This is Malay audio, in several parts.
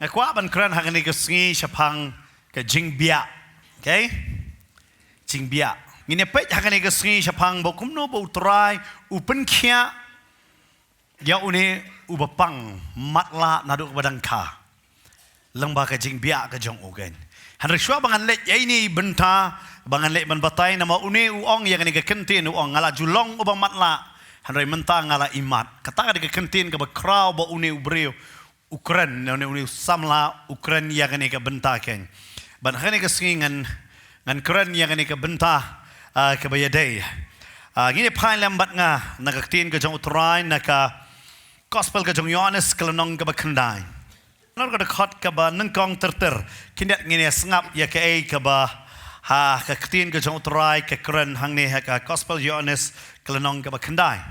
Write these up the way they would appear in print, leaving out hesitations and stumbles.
Ngakwa ban kran hang ni kesengi syapang ke jingbia. Okay? Jingbia. Ngine pet hang ni kesengi syapang bokumno bo utrai upen kia ya une ubapang matla naduk badangka. Lengba ke jingbia ke jong ogen. Han riswa bangan let ya ini benta bangan let ban batai nama une uong yang ni ke kentin uong ngala julong ubang matla. Han rai menta ngala imat. Kata ke kentin ke bakrau bo une ubreu. Ukraine, ni samla Ukraine yang ni ke bentakan. Ban hani ke singan ngan Ukraine yang ni ke bentah ke bayadai. Gini pai lambat nga nakaktin ke jong utrai naka gospel ke jong Yohanes kelenong ke bakandai. Nor ke dekat ke ba nengkong terter. Kindat gini sengap ya ke ai ke ba kaktin ke jong utrai ke Ukraine hang ni ke gospel Yohanes kelenong ke bakandai.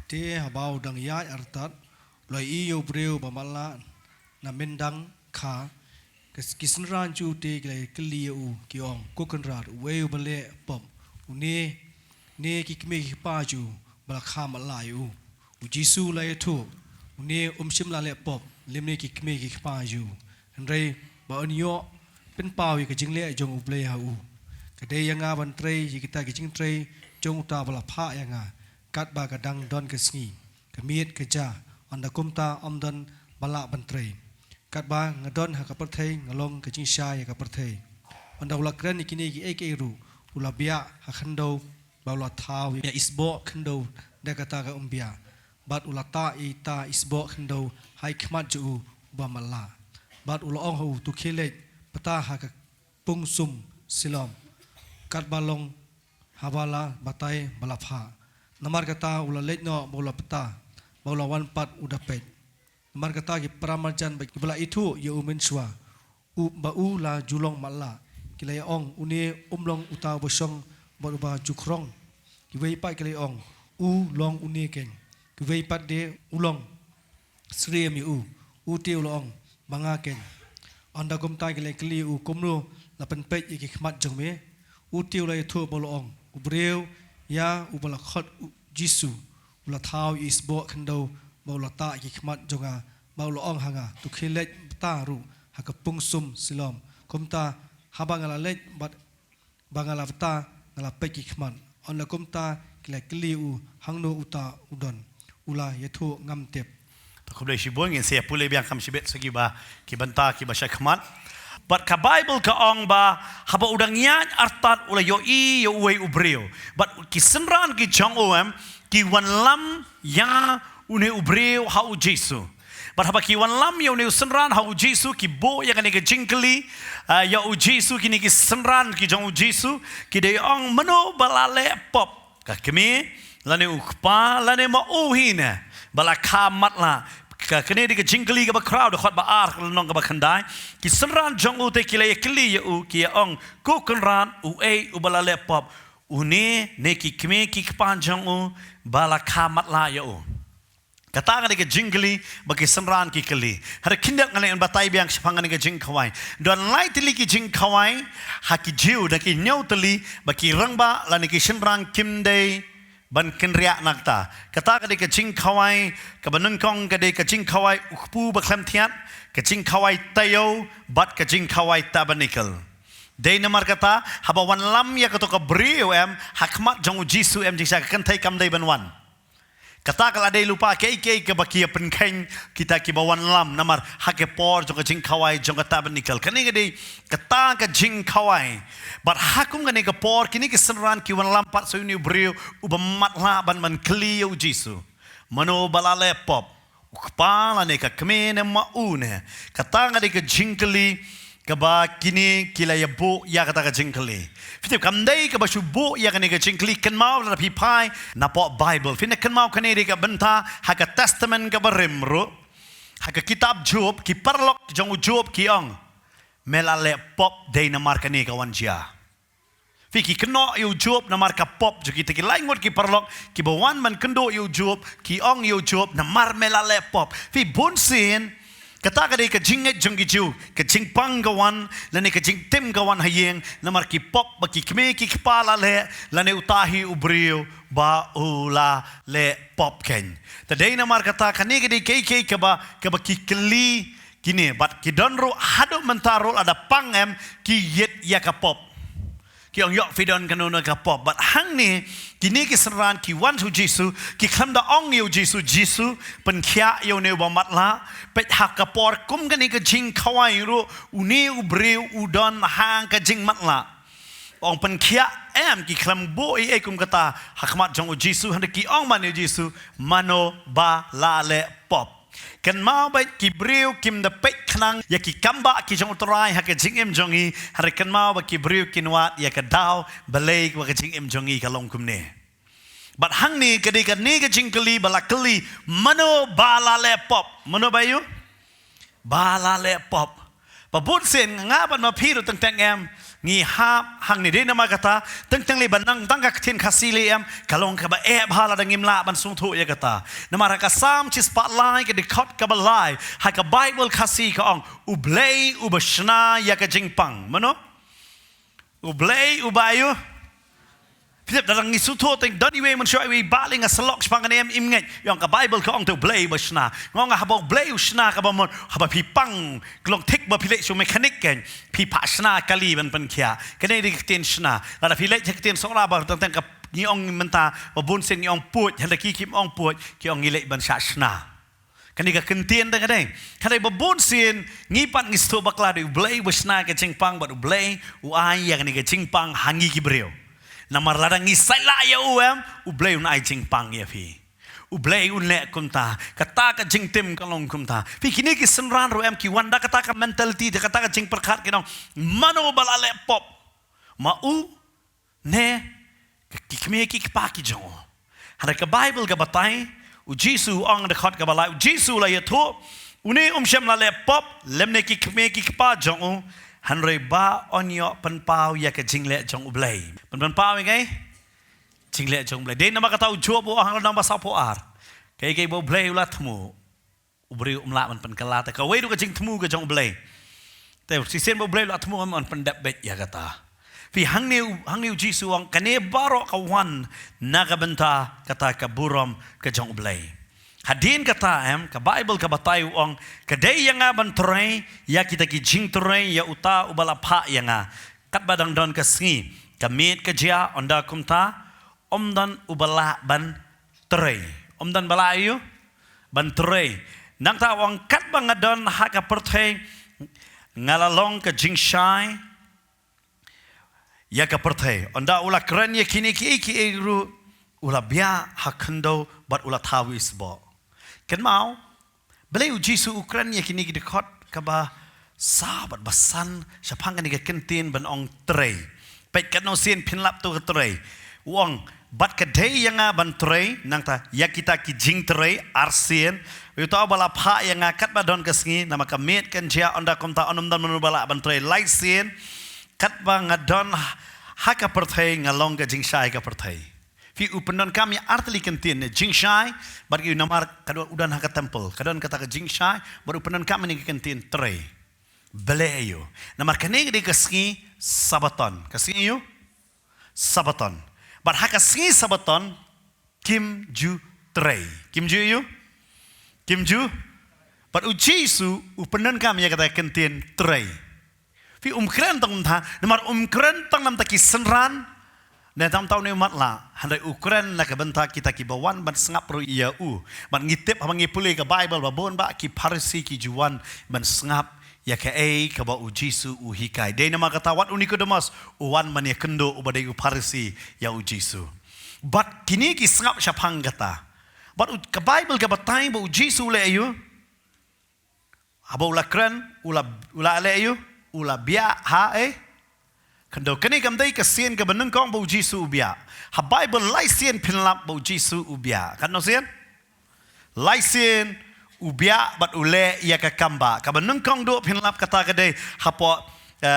Ti habau dang ya artat loi iyo breu bamala na mendang kha kisnran chu te klai kliu kiong kokonrat weu bale pom uni ne ki kme ki pa chu bala kha mala yu u jisu la yetu uni umshim la le pop limne ki kme ki pa yu ndrei ba onyo pen pawi ke jingle jong uble ha u kade yanga ban trei kita ki jing trei jong ta bala pha yanga kat ba kadang don ke sngi kemiet ke ja anda kumta amdan bala bantrai kat ba ngadon ha kaperthai ngalong ke jingsha ya kaperthai anda ula kran ikini ki ekeru ula bia ha khando ba ula thaw ya isbo khando da kata ka umbia bat ula ta isbo khando hai khmat ju ba mala bat ula ong hu tu khile pata ha ka pungsum silom kat balong habala batai balapha namar kata ula letno bola pata Baula wan pat udah pet. Mar kata ki pramajan bagi bala itu ya umen swa. Bau la julong mala. Kila ya ong uni umlong uta bosong baru ba jukrong. Kiwei pat kila ong long uni ken. Kiwei pat de ulong sri mi te ulong banga ken. Anda kom tai kila kli komlo la pen pet ki khmat jong me. Te ula itu bolo ong. Ubreu ya ubala khot Jisu. Ula thau isbo khando baula ta ki khmat jonga baula ong hanga tu khilet ta ru hakapung sum silom komta habangala let bat bangala ta ngala pe ki khman onla komta kila kliu hangno uta udon ula yethu ngam tep Takubdai shibong ngin siya pulay biang kam shibet sagi ba ki banta ki ba khmat. But ka Bible ka ong ba haba udang yan artat ula yo uwe ubreo. But ki senran ki jong om ki wan lam ya une ubreo ha u Jesu. But haba ki wan lam ya une senran ha u Jesu ki bo ya kani ke jingkli ya u Jesu kini ki senran ki jong u Jesu ki de ong mano balale pop. Ka kemi lane ukpa lane ma uhina bala kamat la kene di ke jingkli ke ba crowd khot ba ar nong ke ba khandai ki senran jong u te kile kli ya u ki ong ko kanran u u balale pop uni ne ki kme ki kpan jong u bala kamat la ya u kata ngani ke jingli bagi senran ki kli har kindak ngani batai biang sepang ngani ke jing khawai don lai tili ki jing khawai ha ki jiu da ki nyau tili bagi rangba la ni ki senran kimdei ban kenriak nakta kata kade ke jing khawai ke banun kong kade ke jing khawai ukpu baklam thiat ke jing khawai tayo bat ke jing khawai tabernacle dei namar kata haba wan lam ya kato ka brio hakmat jong Jisu jisa kan thai kam dei ban wan kata kala dei lupa ke bakia penkheng kita ki bawan lam namar hake por jong jing khawai jong tabernacle kani kade kata ka jing khawai but hakum kani ka por kini ki senran ki wan lam pat so ni brio ubamat la ban klio Jisu mano balale pop kepala ne ka kmene maune kata ngade ka jingkli kaba kini kila ya bo ya kata ka jingkli fitip kamdai ka basu bo ya kani ka jingkli kan mau na pipai na po Bible fina kan mau kani ka benta haka testament ka barimro haka kitab Job ki parlok jong Job ki ong melale pop dei na markani ka wanjia fiki keno yu Job na marka pop jo kita ki laingot ki parlok ki bawan man kendo yu Job ki ong yu Job na mar melale pop fi bunsin Kata kadai ke jinget jong giju, ke jing pang gawan, lane ke jing tim gawan hayeng, namar ki pop baki kme ki kepala le, lane utahi ubrio ba ula le pop ken. Tadai namar kata kani kadai kei ke ba ki keli kini, bat ki donro hadu mentarol ada pangem ki yet ya ka pop. Ki ong yok fidon kanuna ka pop, bat hang ni kini ki seran ki wan su Jisu, ki khamda ong yo Jisu pen khia yo ne ba matla, pet hak ka por kum kani ka jing khawai ru uni ubreu udon hang ka jing matla. Ong pen khia em ki khlam bo e kum kata hakmat jong Jisu hande ki ong man yo Jisu mano ba la le pop. Kan mau baik kibriu kim da pek knang ya ki kamba ki jong utrai ha ka jing em jongi har kan mau ba kibriu kinwat ya ka dau balai wa ka jing em jongi ka long kum ne bat hang ni ka de ka ne ka jing kali bala kali mano bala le pop mano bayu bala le pop pa bun sen nga ban ma phiru tang tang em ngi hap hang ni de na ma kata tang le banang tang ka thin khasi le em kalong ka ba e bhala dang im la ban sung thu ya kata na ma ka sam chi spotlight ka de khot ka ba lai ha ka bible khasi ka ong ublei ubashna ya ka jingpang mano ublei ubayu Philip dalang ngisu thu teng doni we man shoi we baling a salok spang em im ngai yong ka bible ka ong tu blei bashna ngong ha bo blei usna ka ba mon ha ba pi pang klong tik ba phile su mechanic ken pi pa sna kali ban pan khia kene dik tin sna la da phile chek tin sora ba tang ka ni ong menta ba bun sen ni ong puot han da ki kim ong puot ki ong ngile ban sha sna kani ka kentien da kadai kadai ba bun sen ngi pat ngi sto bakla du blei bashna ka chingpang ba du blei u ai ya kani ka chingpang hangi ki breu Namar ladang ngisai la ya uam ublei un ai jing pang ya fi ublei un le kumta kata ka jing tim kalong kumta fi kini ki senran ro em ki wanda kata ka mentality de kata ka jing perkhat kinong mano bala le pop ma u ne ki kme ki pa ki jong hada ka bible ka batai u Jisu ong de khat ka bala u Jisu la ya tho une shem la le pop lemne ki kme ki pa jong Hanrei ba onyo penpau ya ke jingle jong ublei. Penpau ngai? Jingle jong ublei. Dia nama kata ujo bo hang nama sapo ar. Kai bo ublei ulat temu. Ubri umla man penkala ta ka wedu ke jing temu ke jong ublei. Te si sen bo ublei ulat temu man pendap bet ya kata. Fi hang ni Jisu ang kane baro ka wan naga benta kata ka burom ke jong ublei. Hadin kata em ka Bible ka batayu ong kadai yang ban trai ya kita ki jing trai ya uta ubala pha yang kat badang don ka sngi kamit ka jia onda kumta omdan ubala ban trai omdan bala ayu ban trai nang ta ong kat bang adon ha ka perthai ngalalong ka jing shai ya ka perthai onda ula kran ya kini ki ru ula bia hakendo bat ula tawis bo Kan mau beliau Jisu Ukraina kini dekat kaba sahabat basan siapang kan kentin ban ong tray pet kan no sien pinlap tu tray wong bat kedai yang ban tray nang ta ya kita ki jing tray arsien itu bala pha yang kat badon kesngi nama kamet kan dia onda komta onum dan menubala ban tray laisien kat ba ngadon haka perthai ngalong ka jing sai ka perthai Fi upenon kami artli kentin jing shai bagi namar kadua udan haka temple kadon kata ka jing shai baru upenon kami ni kentin tre beleyo namar kane de kaski sabaton kaski yo sabaton bar haka ski sabaton kim ju tre kim ju yo kim ju bar u Jisu upenon kami ya kata kentin tre fi kren tong tha namar kren tong nam ta ki senran Dan tahu ni umat lah, handai Ukraina nak bentak kita kibawan ban sengap ro ia ban ngitip habangi pulih ke Bible babon ba ki parsi ki juan ban sengap ya ke ka ba Jisu hikai. Dei nama kata wat Nikodemus uwan man ya kendo ubadai parsi ya Jisu. But kini ki sengap syapang kata. But ke Bible ke batai ba Jisu le ayu. Aba ula kren ula le ayu ula bia ha Kendo kini kamdai kesien ke beneng kong bau Jisu ubia. Ha Bible laisien pinlap bau Jisu ubia. Kan no sien? Laisien ubia bat ule ia ke kamba. Ka beneng kong do pinlap kata kadai hapo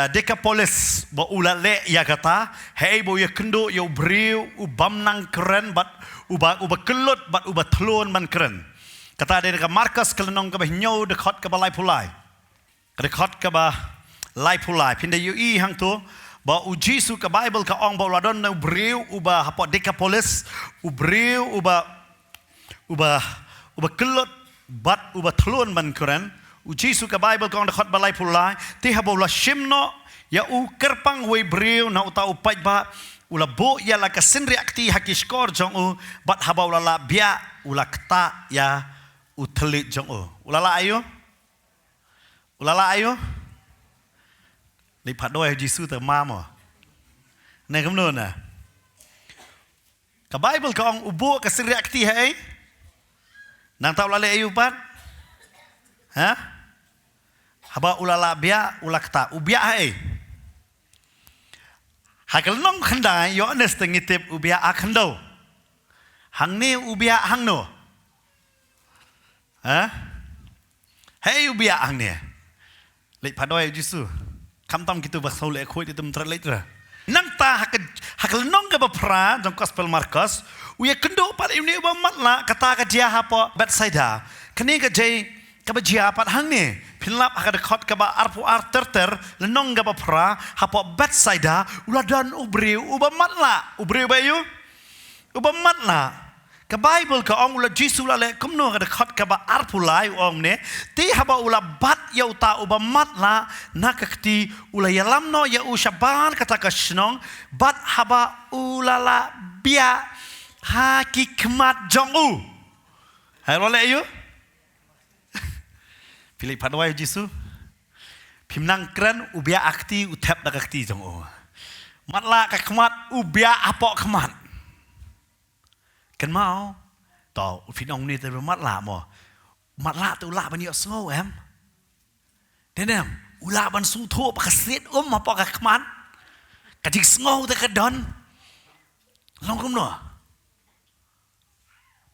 Decapolis ba ula le ia kata. Hei bau ia kendo ia ubriu ubam nang keren bat uba kelut bat uba telun man keren. Kata ada dekat Markus kelenong ke nyo dekat ke balai pulai. Dekat ke balai pulai. Pindah UI hang tu. Ba uji su ke Bible ke ong ba ladon na ubreu uba hapa Decapolis. Ubreu uba kelut bat uba telun man kuran. Uji su ke Bible ke ong dekat balai pulai. Tiha ba ula shimno ya u kerpang we breu na uta upai ba. Ula bo ya la kasin reakti haki skor jong u bat haba ula la bia ula kta ya utelit jong u. Ula la ayo. Ula la ayo. Lipat doa Yesus tu mama. Nah kemudian na. Ke Bible ke orang ubu ke reakti hai. Nang tahu lale ayu pat. Ha? Haba ulala bia ulak ta ubia hai. Hakal nong khandai yo anes tengitip ubia akhando. Hang ni ubia hang no. Ha? Hai ubia hang ni. Lipat doa Yesus. Kam tam kita bahasa oleh kuat itu mentera lagi. Nang ta hakal nong ke bapra dalam Gospel Markus, uya kendo pada ini uba matla kata kerja apa Bethsaida. Kini kerja kerja apa hang ni? Pinlap hakal dekat ke ba arpu terter lenong ke bapra apa Bethsaida uladan ubreu uba matla ubreu bayu uba matla. Ke Bible ke ong ula Yesus ula le kumno ke dekat ke ba arpu lai ong ne ti haba ula bat ya uta uba matla nak keti ula yalam no ya ushaban kata ke shnong bat haba ula la bia hakikmat jong u. Hai le you. Pilih padwai Yesus. Pimnang keren ubia akti utap dak akti jong u. Matla ke kemat ubia apok kemat. Kan mau tao pinong ni tu matla mo. Matla tu la ban yo so em. Denam ula ban su tho pa kaset apa ka kemat. Kajik sngo te ka don. Long kum no.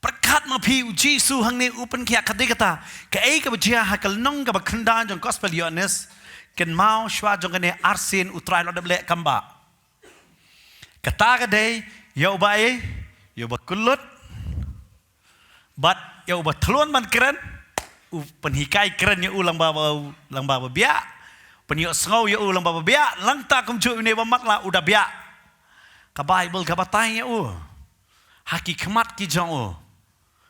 Perkat ma pi uji su hang ni upen kia kata ke ai ka bajia hakal nong ka bakhandan jong Gospel Yohanes kan mau shwa jong ne arsin utrai lo dable kamba. Kata ka dei yo bai yo bakulut bat yo batluan man keren u penhikai keren yo ulang baba bia penyo sngo yo ulang baba bia lang ta kum chu ne ba matla udah bia ka Bible ka batai yo hakikmat ki jong o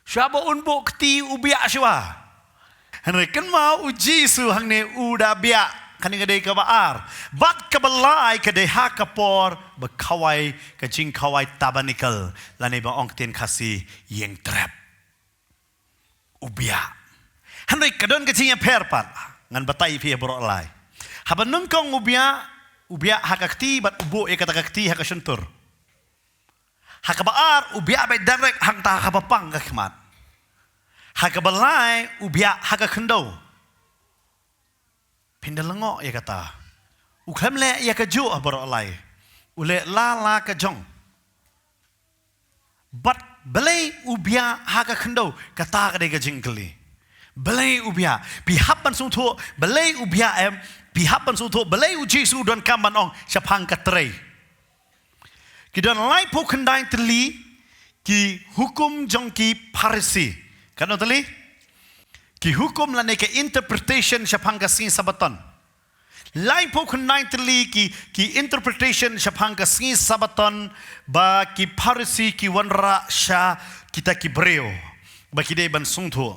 syaba unbo kti u bia shwa hanre kan mau uji su hang ne udah bia kani kadai ka baar bat ka balai ka dei hakapor bekawai ka jing kawai tabernacle lane ba ong ten khasi yeng trap ubia hanoi kadon ka jing perpat ngan batai phi bro lai haban nung kong ubia hakakti bat ubo e kata kakti hakasuntur hakabaar ubia ba direct hang ta hakapang ka khmat hakabalai ubia hakakendo Pindalengo ya kata. Uklam le ya keju berolai. Ule la ke jong. But belai ubia haga kendo kata ke dega jingkeli. Belai ubia pihapan suntu belai ubia pihapan suntu belai uji su don kamban ong syapang katrei. Kidon lai po kendai teli ki hukum jong ki Parisi. Kano teli? Ki hukum la ne ke interpretation syapang kasing sabaton. Lain po kunai teli ki interpretation syapang kasing sabaton ba ki Parisi ki wanra sya kita ki breo ba ki de ban sungtu.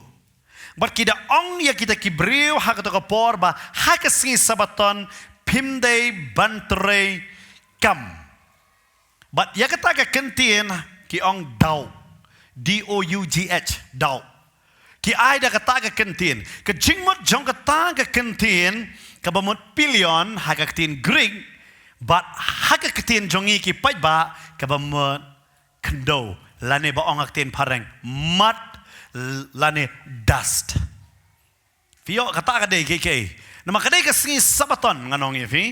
Ba ki da ong ya kita ki breo ha ka por ba ha kasing sabaton pimde bantre kam. Ba ya kata ka kentien ki ong dau DOUGH dau. Ki ai dah kata ke kentin, ke jingmut jong kata ke kentin, ke bamut pilion hak kentin Greek, but hak kentin jongi ki pai ba ke bamut kendo, lane ba ong kentin pareng mat lane dust. Fio kata ke dei ke, nama kedai ke singi sabaton nganong ye fi,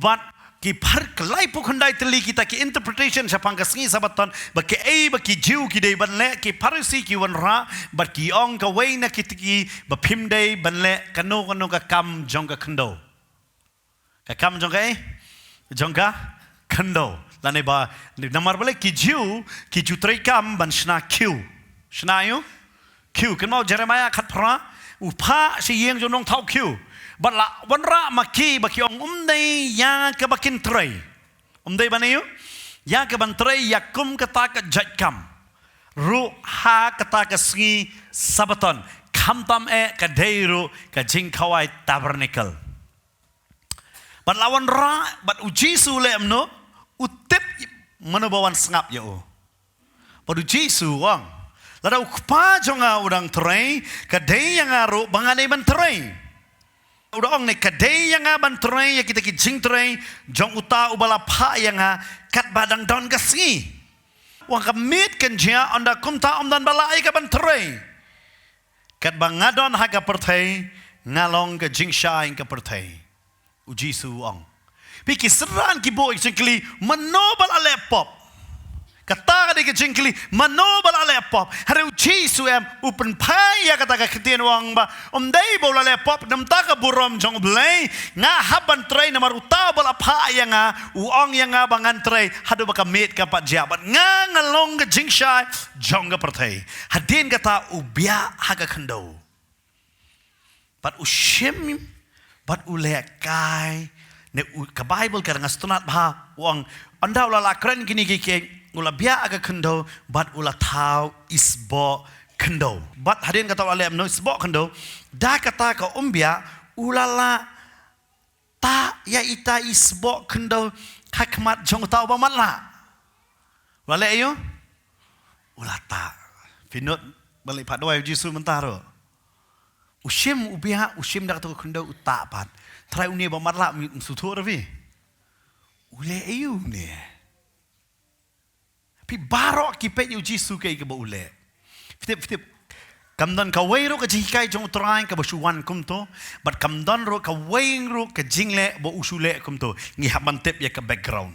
but ki par kelai pu khandai teli kita ki interpretation syapang ka singi sabaton ba ki ai ba ki jiu ki dei ban le ki Parisi ki wan ra ba ki ong ka wei na ki ba phim dei ban le kano ka kam jong ka khando ka kam jong ka jong ka khando lane ba namar bale ki jiu trei kam ban shna kiu shna yu คิวกันมาเยเรมียาขัดพระอุปาสิเยงจนน้องเท้าคิวบัดละวันระมาคีบักยองได้ยากบักินเตรยได้บันนี้ยากบันเตรยยากุมกตากจัดกรรมรูหากตากสกีสับตันคำตามกระเดรูกระจิงขวายตาบรนิคลบัดละวันระบัดอุจิสุเลมโนอุติบมโนบวันสงับอยู่บัดอุจิสุวังแล้วเราขป้าจงอาอุดังเตรยกระเดยังอารูบังอันในบันเตรยorang ni kadai yang aban terai yang kita kijing terai jong uta ubala pa yang kat badang don kasih wang kamit kenjia anda kumta dan balai kaban terai kat bangadon haga pertai ngalong ke jingsha yang ke pertai uji suang piki seran kibo exactly menobal alepop kata dia kejengkeli manobal alepop hari uji suam upen paya kata ketien wang ba dai bola alepop nam ta ka burom jong blai nga haban trai namar uta bola paya nga uang yang nga bangan trai hadu baka met ka pat jabat nga ngalong ke jingsha jong ga pertai hadin kata ubia haga kendo pat ushim pat ulekai ne ka bible ka ngastunat ba uang anda ula kren gini gike ula biya aga kendo bat ula tau isbo kendo bat hadin kata alem no isbo kendo da kata ka umbia ulala ta ya ita isbo kendo hakmat jong tau ba matla wale ayo ula ta finot balik pat doai jisu mentaro ushim ubia ushim da kata kendo uta pat trai unie ba matla sutu ravi ule ayo ne pi barok ki pe yu jisu ke ba ule fitip kamdan ka wei ro ka jikai jong train ka basuan kum to but kamdan ro ka wei ro ka jingle ba usule kum to ngi habantep ya ka background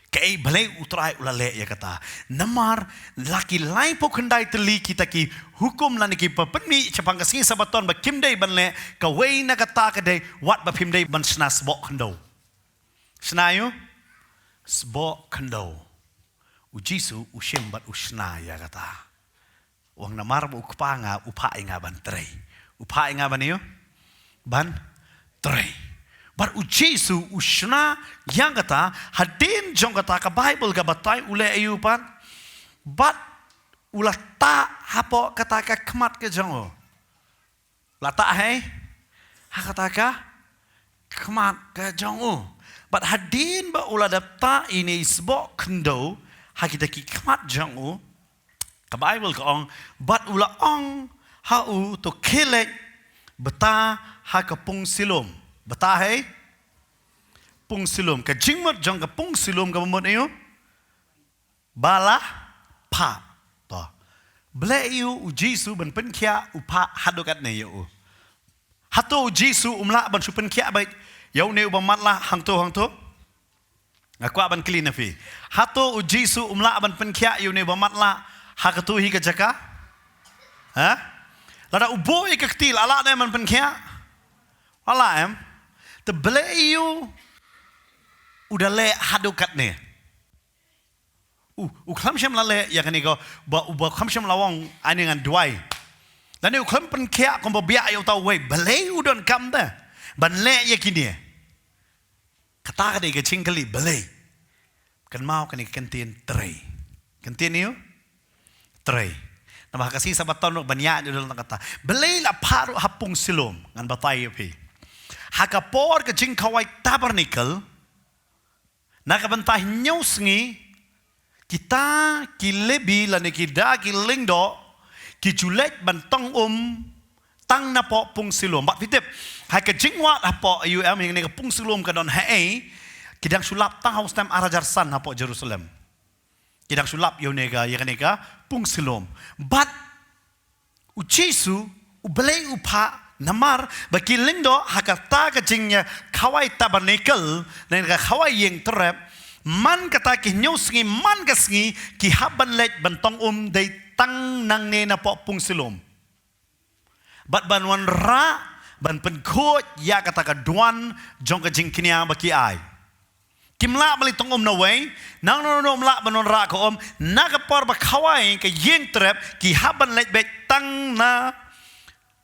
ka ei bale utrai ulale ya kata namar laki lai po khandai teli kita ki hukum lan ki papni chapang ka singi sabaton ba kimdei banle ka wei na kata ka dei wat ba pimdei ban snas bo khando snayo sbo khando ujisu ushim bat usna ya kata wang namar bu kupanga upa inga ban trei upa inga ban yo ban trei bar ujisu usna yang kata hadin jong kata ka bible ka batai ule ayupan bat ulata hapo kata ka kmat ke jongo lata hai ha kata ka kmat ke jongo bat hadin ba uladapta ini isbo kendo hakita ki kmat jangu ka bible ka ong bat ula ong hau to kelek beta ha ka pung silom beta hai pung silom ka jingmot jong ka pung silom ka momot ayo bala pa to ble yu ujisu ban pen kya upa hadokat ne yo hato ujisu umla ban su pen kya bai yau ne uba matla hangto aku aban clean nafi hato ujisu umla aban penkia yu ne bamatla hakatu hi ka jaka ha lada ubo ik kecil ala ne man penkia ala em te beleyu udah le hadukat ne uklam syam lale ya kan ko ba uklam syam lawang ani ngan duai dan uklam penkia ko ba bia yu tau we beleyu don kam da ban le ya kini kata ka cingkeli belai kan mau kan kantin tray kantin niyo tray na makasih sa baton banyak di dalam kata belai la paru hapung silom ngan batay pi hakapor ka jingkawai tabernacle nakabantah nyusngi kita kilebi lan kida kilingdo kijulek bantong tang na po pung silom bat fitip hai ka jingwa apo UM yang ni ka pung silom ka don hai kidang sulap tang haus tam arajarsan apo Jerusalem kidang sulap yo nega ya nega pung silom bat ujisu ubelai upa namar bakilindo hakata ka jingnya kawai tabernacle nen ka kawai yang terep man kata ki nyusngi man kasngi ki haban let bantong dei tang nang ne na po pung silom bat banwan ra ban pen khot ya kata ka duan jong ka jing kinia baki ai kim la mali tong na way nang no mla banon ra ko nagapor ba khawai ke yeng trep ki haban lek bet tang na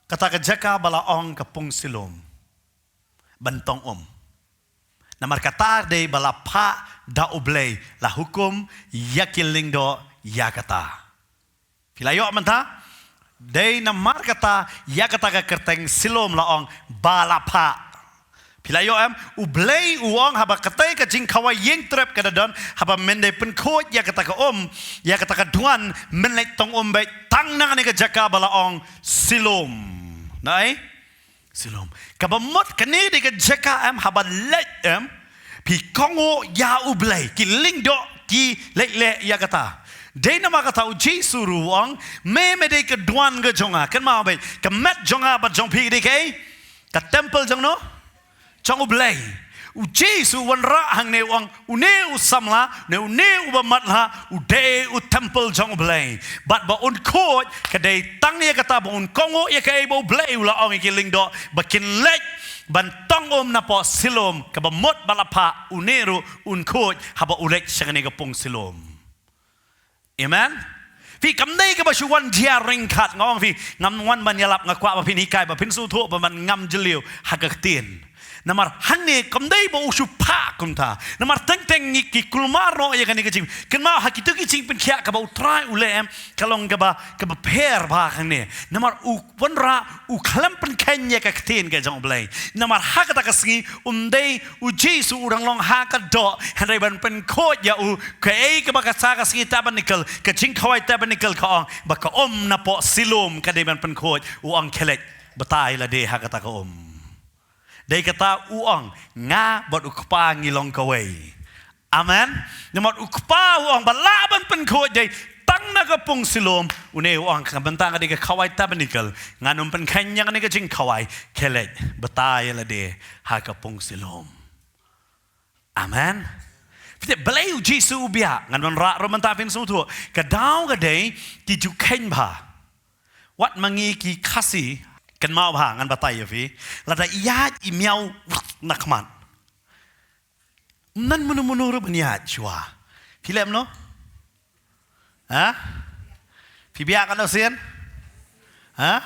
kata kejaka bala ong kapung silom bantong namar kata de bala pa da oblay la hukum yakiling do yakata pilayo manta de namar kata yakata ka kerteng silom la ong bala pa pilayo ublay uang haba katay ka jing kawai yeng trep kada don haba mende pen ko yakata ka yakata ka duan menlay tong bet tang na ni ka jaka bala ong silom nai silom kabamot kani de ka jaka haba let pi kongo ya ublay ki lingdo ki le ya kata de nama kata uji suruang me de ke duan ke jonga kan ma be ke met jonga ba jong pi de ke ka temple jong no jong ublay uji su wan ra hang ne wang une usamla ne une ubamatla ude u temple jong ublay bat ba un ko ke de tang ya kata ba un kongo ya ke bo ublay la ong ki lingdo ba kin le bantong na po silom kabamot balapa uneru unkot haba ulek syangane kapong silom amen fi kamnai ka basuan dia ringkat ngong fi ngam wan ban yalap ngakwa ba pinikai ba pinsu thu ba man ngam jeliu hagaktin namar hangne kamdai ba usu pa kumta namar teng ni ki kulmar no ya kan ni kecing kan ma hakitu ki cing pen kya ka ba utrai ulem kalong ka ba per ba hangne namar u wanra u klam pen kenya ka ktin ka jong blai namar hakata ka singi dei u jesu urang long ha ka do hanai ban pen ko ya u ka ei ka ba ka sa ka singi tabernacle ka cing khawai tabernacle ka ba ka na po silom ka dei ban pen ko u ang kelek batai la de hakata ka Dai kata uang nga bot ukpa ngilong kawai. Amen. Namot ukpa uang balaban pen ko dai tang na kapung silom une uang ka bentang ka ka kawai tabernacle nganum pen kanya ka ni ka jing kawai kelet batay la de ha kapung silom. Amen. Fite balay u Jesu ubia nganon ra ro mantapin sutu ka daw ka dai ki ju ken ba. Wat mangi ki kasi kan mau ba ngan batay fi lada iya imiau nakman nan munu ro bania chwa filem no ha fi bia kan sen ha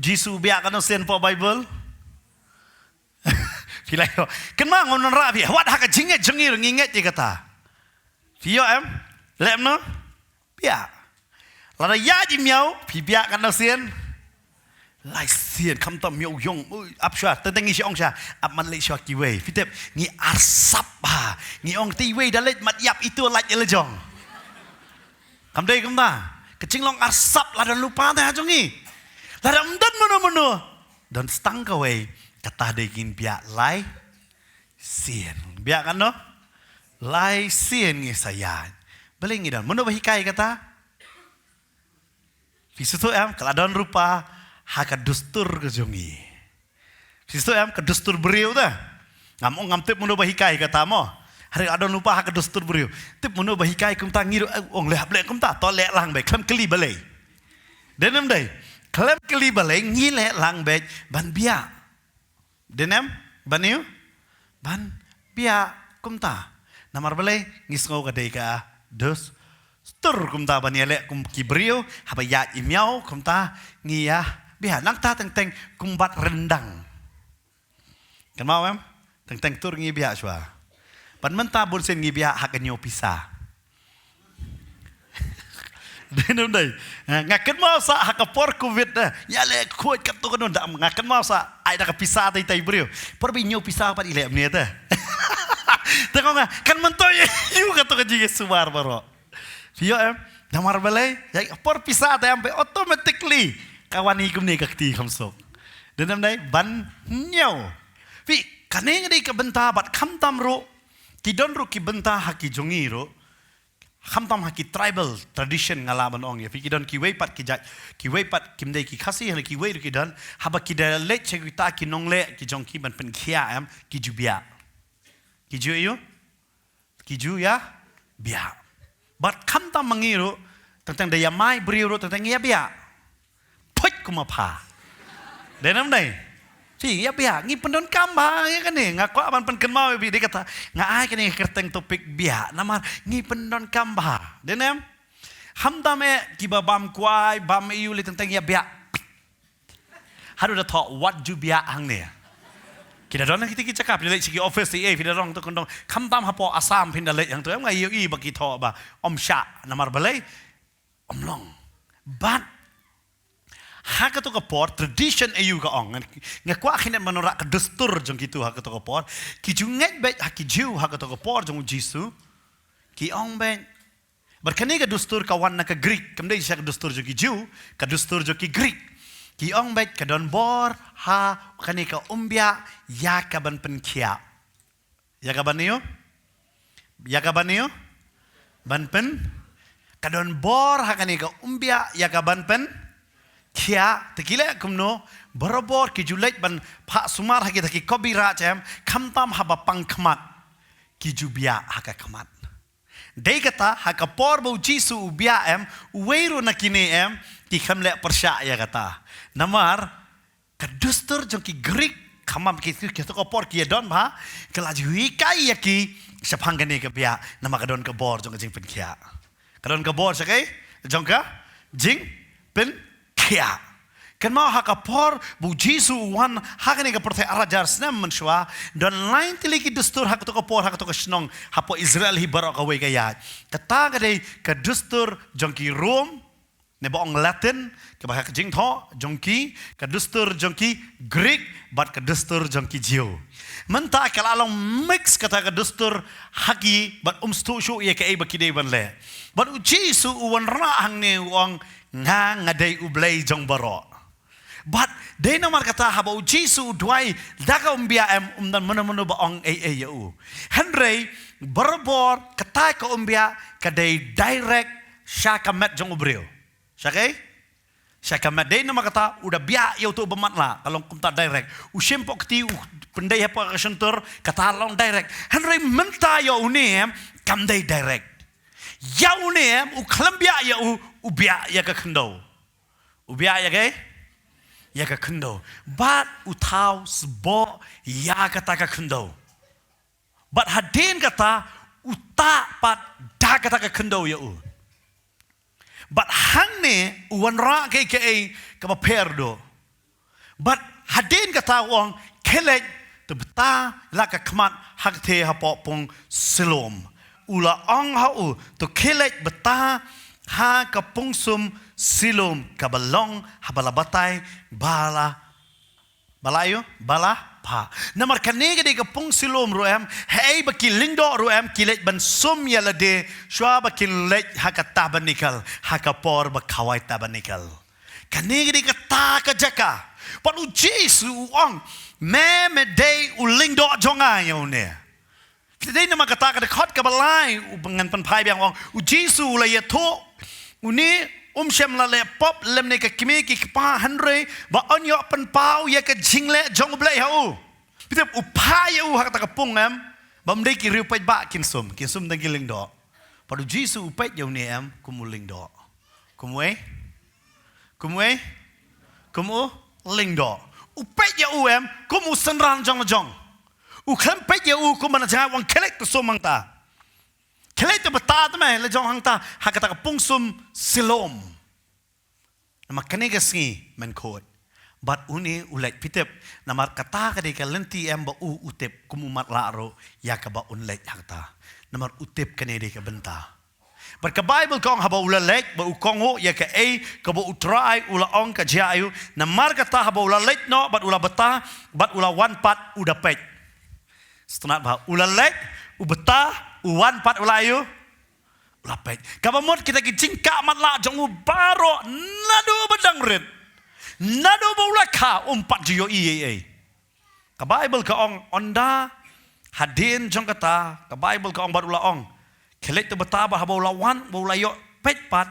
Jesu bia kan sen po Bible filayo kan ma ngon ra fi wat ha ka jinget jengir nginget je kata fio lem no bia lada iya imiau fi bia kan sen lai xiên khăm tâm miêu yong ap sha tên ngi ong sha ap man le sha ki wei fitep ngi arsap ha ngi ong ti wei dalet mat yap itu laj ele jong kam dei kam ta kecing long arsap la dan lupa ta jong ngi la dam dan mono dan stang ka wei kata dei kin bia lai xiên bia kan no lai xiên ngi saya beli ngi dan mono bahikai kata fisutu kaladon rupa haka dustur ke jongi. Sisto ke dustur beriu dah. Ngam tip muno bahikai kata mo. Hari ada lupa haka dustur beriu. Tip muno bahikai kum tangiru ong leh blek kum ta to lek lang be klem keli balai. Denem dai. Klem keli balai ngi lek lang be ban bia. Denem baniu ban bia kum ta. Namar balai ngisngau ka dei ka dus stur kum ta ban yelek kum kibriu haba ya imiau kum ta ngi ya biar nang ta teng kumbat rendang. Kan mau teng tur ngi biar swa. Pan menta bun sen ngi biar hak nyo pisah. Denum dai. Ngaken mau sa hak por covid dah. Ya le kuat kat tu kan dak ngaken mau sa ai dak pisah tai brio. Por bi nyo pisah pat ilek mni ta. Tengok kan mentoy yu kat tu ji suar baro. Fio namar balai ya por pisah ta ampe automatically kawan ikum ni kakti kamsok. Dan namai ban nyau. Pi kaneng di kebenta bat kamtam ro. Kidon ro kibenta haki jongi ro. Kamtam haki tribal tradition ngalaman ong ya. Pi kidon kiwei pat kijak kiwei pat kimdei ki kasi hal kiwei ro kidon haba kida le cekuita kinong le ki jong ki ban pen kia ki jubia. Kiju yo? Kiju ya bia. Bat kamtam mangiro tentang daya mai beriu ro tentang ya bia. Put kuma pa. Denam dai. Ti ya biak ngi pendon kamba ya kan ni ngako aman pen kenmau bi dia kata ngai kan ni kerteng topik biak nama ngi pendon kamba. Denem hamda me kiba bam kuai bam iu li tentang ya biak. Haru dah thok what ju biak hang ni. Kita dong kita cakap di segi office kita dong tu kondong hamdam hapo asam pindah lek yang tu ngai iu bagi thok ba om syak namar balai om long. But hak tu kapor tradition ayu ka ong ngakwa khinet manorak ka dustur jong kitu hak tu kapor ki junget bet hak ki jiu hak tu kapor jong jisu ki ong ben berkani ka dustur kawan na ka Greek kamdai sya ka dustur jong ki jiu ka dustur jong ki Greek ki ong bet ka don bor ha kani ka umbia ya ka ban pen kia ya ka ban yo ban pen ka don bor ha kani ka umbia ya ka ban pen Kia tekile kumno berobor ki julek ban pak sumar haki taki kobira cem kamtam haba pangkmat ki jubia haka kmat. Dei kata haka por bau jisu ubia em uweiru nakini em ki kamle persya ya kata. Namar kadustur jong ki Greek kamam ki to por ki don ba kelaju ikai yaki sepangani ke bia nama kadon ke bor jong jing pen kia. Kadon ke bor sakai jong ka jing pen kia. Kan mau hakapor bu Jisu wan hakani ka perthe arajar snam menshwa dan lain tiliki dustur hak to kapor hak to kasnong hapo Israel hi barok away kaya. Kata kadai ka dustur jongki Rom ne boong Latin ka bahak jing tho jongki ka dustur jongki Greek bat ka dustur jongki Jew. Menta kalalong mix kata ka dustur haki bat stu shu ye ka e bakide ban le. Bat Jisu wan ra hang ne wong nga ngadai ublay jong baro. But day namar kata haba Jisu duai daga umbia em dan mana baong yau. Henry berbor kata ka umbia kadai direct syakamet jong ubreo. Syakamet day namar kata udah bia yau tu bemat lah kalau kumta direct. Usimpok ti pendai apa kasentur kata long direct. Henry menta yau ni kam day direct. Yau ni uklambia yau ubia ya ka kendo. Ubia ya ke? Ya ka kendo. Bat utau sebo ya kata ka kendo. Bat hadin kata uta pat da kata ka kendo ya u. Bat hang ne uwan ra ke ka perdo. Bat hadin kata wong kelek tebeta la ka kmat hak te hapo pong silom. Ula ong hau to kelek beta ha kapungsum silom kabalong habalabatay bala pa namar kanege de kapung silom roem hey bakilindo roem kilet ban sum yalade shwa bakilet hakatabanikal hakapor bakawai tabanikal kanege de kata kajaka panu Jesu ong me day ulindo jonga yone. Today nama kata kada khot kabalai ubangan panpai biang wong Jisu la yato uni shem la le pop lemne ka kimi ki pa hanre ba onyo panpau ya ka jingle jong blai hau pitep upaya u hak ta kapung em bam dei ki riu pai ba kinsum dang giling do padu Jisu upai jau ni em kumuling do kumwe ling do upai jau em kumu senran jong Ukam pej ya ku mana jangan wang kelek tu somang ta. Kelek tu beta tu meh lejong hang ta hakata pungsum silom. Nama kene gasngi men kod. Bat uni ulek pitep namar kata kade ka lenti em ba utep kumumat laro ya ka ba unlek hakta. Namar utep kene de ka benta. But ka Bible kong haba ulalek ba ukong ho ya ka ka ba utrai ula ong ka jayu namar kata haba ulalek no bat ula beta bat ula wan pat uda pej. Setelah bah ulalek ubeta uwan pat ulayu ulapet kabamot kita kicingka matla jong baro nadu badang red nadu bulaka umpat jiyo iye ka Bible ka ong onda hadin jong kata ka Bible ka ong badula ong kelek tu beta bah ulawan ulayo pet pat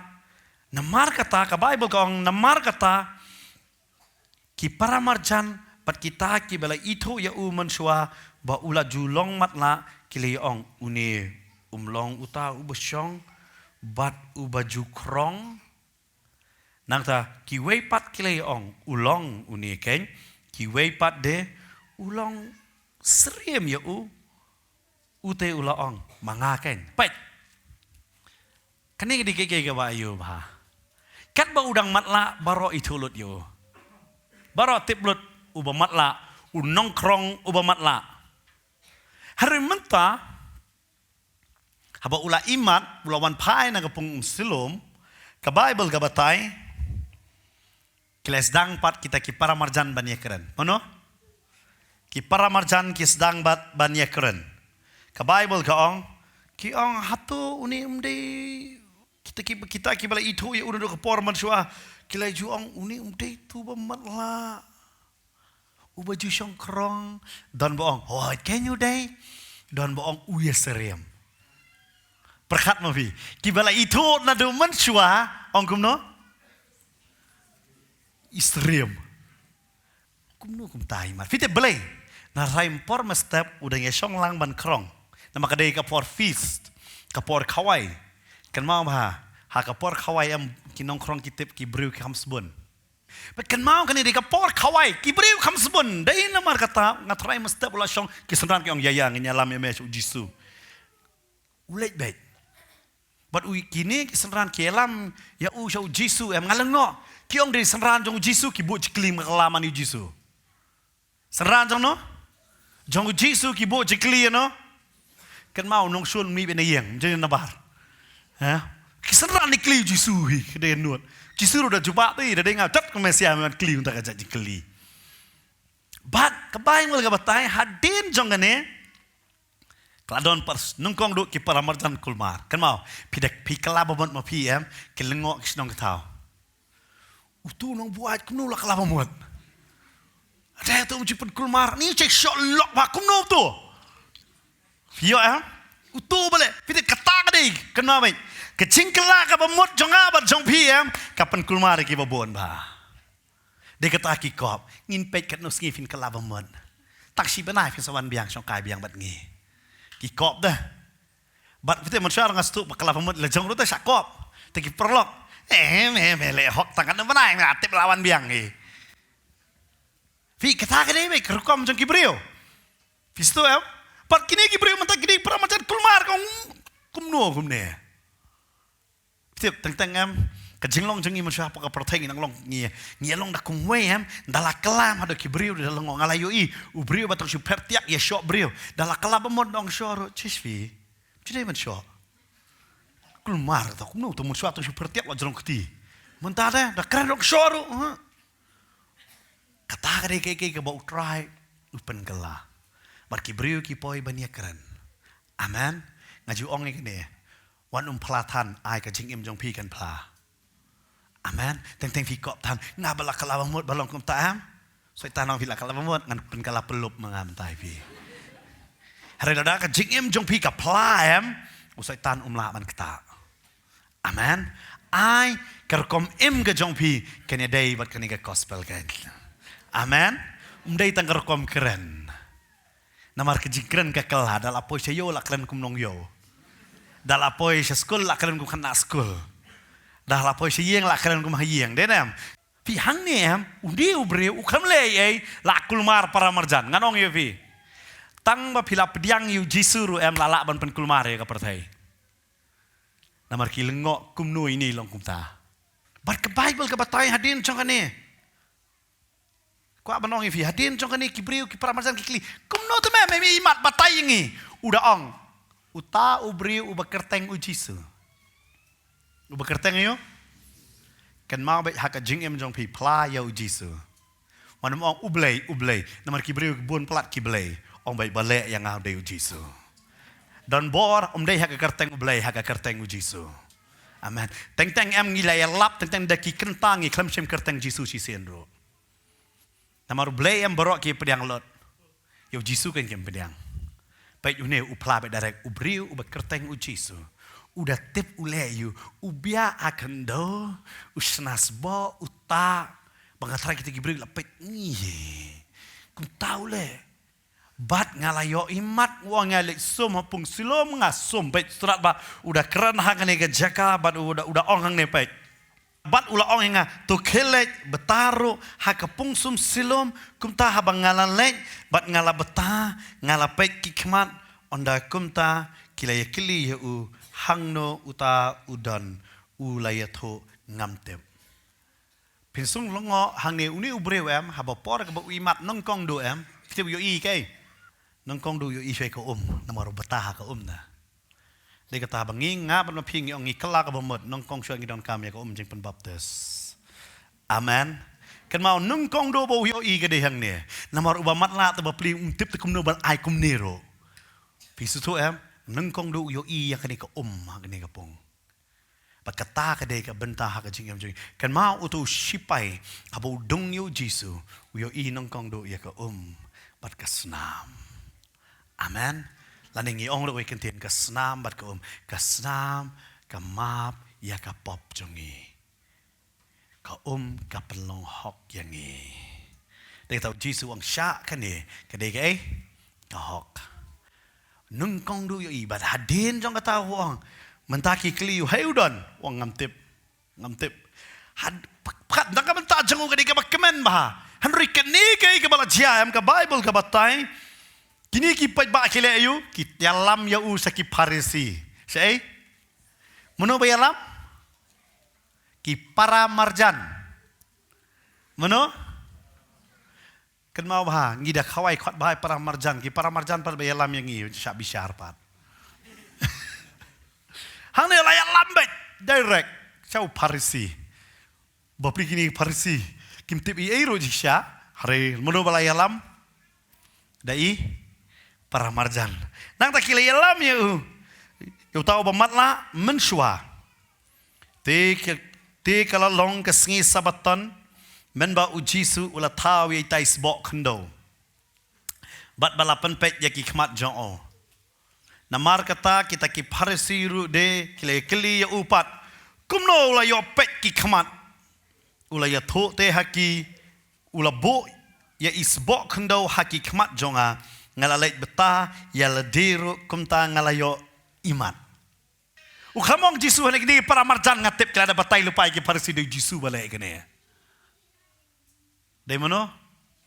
namar kata ka Bible ka ong namar kata ki paramarjan pat kita ki bela itu ya mansua ba ula julong matla kiliong uni umlong uta ubasyong bat ubaju krong nang ta ki wei pat kiliong ulong uni ken Kiwei pat de ulang seriem ya ute ulaong mangaken. Pait. Kani di keke ke bayu bah. Kat ba udang matla baro itulut yo. Baro tiplut uba matla unongkrong uba matla. Hari menta haba ula imat ulawan pai na kapung silom ka Bible ka batay kiles dang pat kita ki para marjan banya keren. Ano? Ki para marjan ki sedang bat banya keren. Ka Bible ka ong ki ong hatu uni umde kita ki bala itu ya udah ke por man shua kila juang uni umde tu ba matla. Uba ju krong dan boong. Oh, can you day? Dan boong uya serem. Perkat mafi. Ki bala itu na do man shua ong kumno. Isrem. Kumno kum tai mar. Fite belai. Na raim por step udah ngesong lang ban krong. Nama kadai ka por feast. Ka por kawai. Kan mau bah. Ha ka por kawai am kinong krong kitip ki brew kam sebun. But kan mau kan di ka por kawai ki brew kam sebun. Dai namar kata ngatrai step ula song ki senran ki ong yayang nyalam ya mes jisu. Ulet baik. But kini ki senran ki elam ya shau jisu em ngalengo. Ki ong dari senran jong jisu ki bu jiklim kelaman jisu. Senran jong no? Jong jisu ki bu jikli no? Kan mau nong sun mi bena yeng jadi nabar. Ha? Kisenran ni kli jisu hi kedai nuat. Jisu udah jumpa tu dah dengar tat ke Malaysia memang kli untuk ajak jikli. But kebayang wal gabatai hadin jong gane. Kladon pers nungkong duk ki para marjan kulmar. Kan mau pidak pi kelabamot ma pi em ki lengok kisnong ketau. Utu nong buat kumno la kelabamot. Ada tu menjipun kulmar ni cek shot lock ba kumno tu. Yo utu balik pidak kata kadai kenal baik. Kecing kelak ka bamot jong abat jong pi em kapan kulmar ki babon ba. De kata ki kop ngin pet kat nos ngifin kelabamot. Tak si benai fin sawan biang song kai biang bat ngi. Ki kop dah. Bat kita manusia orang astu kelabamot la jong rute sakop. Te ki perlok. Le hok tangan benai ngatip lawan biang ngi. Fi kata kadai baik rekom jong ki brio. Fisto em. Pat kini ki brio mentak kini para macam kulmar kong kumno kumne. Tiap tentang em kejinglong jengi manusia apa keperteng nang long ngi long dak kumwe em dala kelam hado ki brio dala ngong alayoi u brio batang super tiak ya shot brio dala kelam mod dong shoro chisvi jide man shot kulmar ta kumno tu manusia tu super tiak lo jong keti mentade dak keren dong shoro kata kade ke bau try upen gela bar ki brio ki poi bania keren amen ngaju ong niวันพลาทันอายกับจิงอิมจงพี่กันพลาอาเมนเต็งพี่กอบทันงาบลักกลาบมดบลองกุมตามสวยตาน้องพี่ลักกลาบมดงันเป็นกลาปลุบมางามตายพี่อะไรระดับกับจิงอิมจงพี่กับพลาเอ็มสวยตานลามันกตาอาเมนอายกระกมอิมกับจงพี่กันยาได้บัดกันนี่กับกอสเปลกันอาเมนได้ตั้งกระกมเครนนามาร์กจิงเครนกับกลาดัลอาโปยเชโยลักเครนคุมนงโยdah lapoi sekolah lah kalian kena sekolah, dah lapoi siang lah kalian kumah siang, deh nam, pihang ni undi ubri ukam lei lah kulmar para marjan, nganong ya pi, tang ba pila pediang yu jisuru lala ban pen kulmar ya kapertai, namar kilengok kumnu ini long kumta, bar ke Bible ke batai hadin cong kane, kuat banong ya pi hadin cong kane kibriu ki para marjan kikli, kumnu tu meh imat batai ini, udah ong. Uta ubri uba kerteng ujisu. Uba kerteng yo. Kan mau baik hak jing em jong pi pla ya ujisu. Wan ong ublei. Namar kibri bun plat kiblei. Ong baik balik yang ngau de ujisu. Dan bor dei hak kerteng ublei hak kerteng ujisu. Amen. Teng em ngilai lap teng daki kentangi klem sem kerteng jisu si senro. Namar ublei em borok ki pediang lot. Yo jisu kan kem pediang. Baik une upla baik darek ubriu uba kerteng ujisu. Udah tip uleyu ubia akan do usnas bo uta bangatrai kita gibriu lapet ni. Kum tahu le. Bat ngalayo imat wong ngalik sum hapung silom ngasum baik surat ba udah keren hang ne jaka bat udah ong hang ne baik. Bat ula ong inga tu kelek betaru hakapung sum silom kumta habang ngalalek bat ngala beta ngala pek kikmat onda kumta kilaya kili u hangno uta udan ulayatho ngamtep. Pinsung longo hangne uni ubreu em haba por ka imat nongkong do em kita yo I kai nongkong do yo I shwe ka namaro beta ka na. Dia kata bangi ngap ban ping yang ikla ka bomot nong kong shwa ngi don kam ya ka jing pen baptis. Amen. Kan mau nong kong do bo yo I ka de hang ne. Namar uba mat la ta ba pli tip ta kum no ban ai kum nero. Pi su tu em nong kong do yo I ya ka ni ka ka ni ka pong. Ba kata ka de ka benta ha ka jing yam jing. Kan mau utu shipai ka bo dong yo Jisu yo I nong kong do ya ka bat ka snam. Amen. Laning iong lo ikan ka snam bat ka snam ka map ya ka pop jongi ka ka pelong hok yangi. Dia tahu Jisu ang syak kan ni ka de ka hok. Nung kong du yo I bat hadin jong kata wong mentaki kliu heudon wong ngamtip had pat nak ka menta jong ka de ka kemen bah hanri ka ni ka bala jam ka Bible ka batai. Kini kipat bak kile ayu, kit yalam ya u saki parisi. Sei? Mano ba yalam? Ki para marjan. Mano? Kan mau bah, ngida khawai khot bahai para marjan, ki para marjan par ba yalam yang ngi syak bisyar pat. Hang ne la yalam bet direct chau parisi. Bapri kini parisi. Kim tip I ero jisya, hare mano ba la yalam? Dai para marjan. Nang tak kila yalam ya you tahu bamatla mensua. Te kala long ke sengi sabaton men ba ujisu ula tahu ye tais bok kendo. Bat balapan pet ya ki khmat jong. Namar kata kita ki parisiru de kila kili ya upat. Kumno ula yo pet ki khmat. Ula ya tho te haki ula bo ya isbok kendo haki khmat jonga. Ngalalek beta ya lediru kumta ngalayo iman. Ukhamong Jisu hanik ni para marjan ngatip kelada batai lupai ki parisi de Jisu balik kene. Dai mano?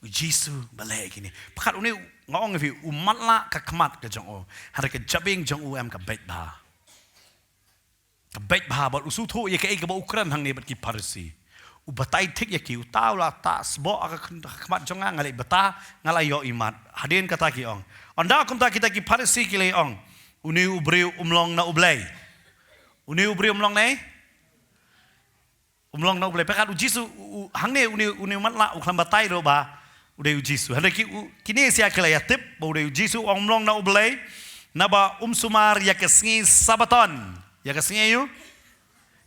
Jisu balik kene. Pakat uni ngong fi umat la ka kemat ka jong o. Hari ke jabing jong em ka baik ba. Ka baik ba bat usu tho ye ka ba Ukraine hang ni bat ki parisi. Ubatai tik ya ki utau la ta sbo aka kemat jonga ngalai beta ngalayo imat hadin kata ki ong onda kumta kita ki parisi ki le ong uni ubri umlong na ublay uni ubri umlong nei umlong na ublay pekat ujisu hang ne uni mat la uklam batai ro ba ude ujisu hande ki kini sia kila ya tip ba ude ujisu umlong na ublay na ba sumar ya kesngi sabaton ya kesngi yu